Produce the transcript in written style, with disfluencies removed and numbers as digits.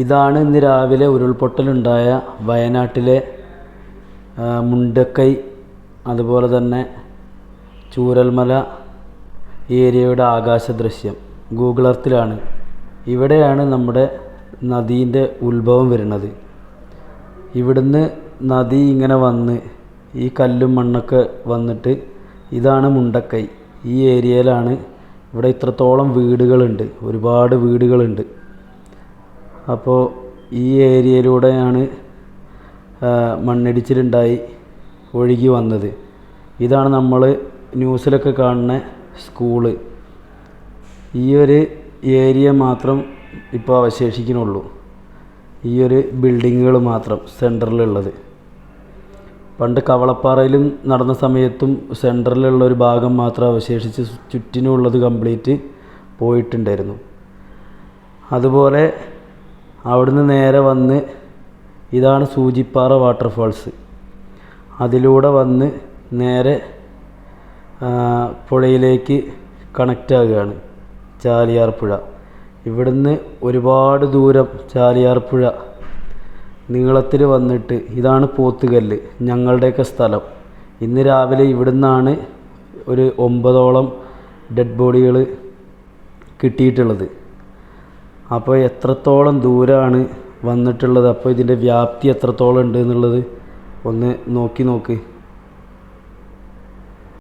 ഇതാണ് ഇന്ന് രാവിലെ ഉരുൾപൊട്ടലുണ്ടായ വയനാട്ടിലെ മുണ്ടക്കൈ അതുപോലെ തന്നെ ചൂരൽമല ഏരിയയുടെ ആകാശ ദൃശ്യം. ഗൂഗിൾ എർത്തിലാണ്. ഇവിടെയാണ് നമ്മുടെ നദീൻ്റെ ഉത്ഭവം വരുന്നത്. ഇവിടുന്ന് നദി ഇങ്ങനെ വന്ന് ഈ കല്ലും മണ്ണൊക്കെ വന്നിട്ട് ഇതാണ് മുണ്ടക്കൈ. ഈ ഏരിയയിലാണ്. ഇവിടെ ഇത്രത്തോളം വീടുകളുണ്ട്, ഒരുപാട് വീടുകളുണ്ട്. അപ്പോൾ ഈ ഏരിയയിലൂടെയാണ് മണ്ണിടിച്ചിലുണ്ടായി ഒഴുകി വന്നത്. ഇതാണ് നമ്മൾ ന്യൂസിലൊക്കെ കാണുന്ന സ്കൂള്. ഈ ഒരു ഏരിയ മാത്രം ഇപ്പോൾ അവശേഷിക്കുന്നുള്ളൂ. ഈ ഒരു ബിൽഡിങ്ങുകൾ മാത്രം സെൻറ്ററിലുള്ളത്. പണ്ട് കവളപ്പാറയിലും നടന്ന സമയത്തും സെൻറ്ററിലുള്ള ഒരു ഭാഗം മാത്രം അവശേഷിച്ച് ചുറ്റിനുള്ളത് കംപ്ലീറ്റ് പോയിട്ടുണ്ടായിരുന്നു. അതുപോലെ അവിടുന്ന് നേരെ വന്ന് ഇതാണ് സൂചിപ്പാറ വാട്ടർഫാൾസ്. അതിലൂടെ വന്ന് നേരെ പുഴയിലേക്ക് കണക്റ്റ് ആകുകയാണ് ചാലിയാർ പുഴ. ഇവിടുന്ന് ഒരുപാട് ദൂരം ചാലിയാർ പുഴ നീളത്തിൽ വന്നിട്ട് ഇതാണ് പോത്തുകല്ല്, ഞങ്ങളുടെയൊക്കെ സ്ഥലം. ഇന്ന് രാവിലെ ഇവിടുന്നാണ് ഒരു 9ഓളം ഡെഡ് ബോഡികൾ കിട്ടിയിട്ടുള്ളത്. അപ്പോൾ എത്രത്തോളം ദൂരമാണ് വന്നിട്ടുള്ളത്, അപ്പോൾ ഇതിൻ്റെ വ്യാപ്തി എത്രത്തോളം ഉണ്ട് എന്നുള്ളത് ഒന്ന് നോക്ക്.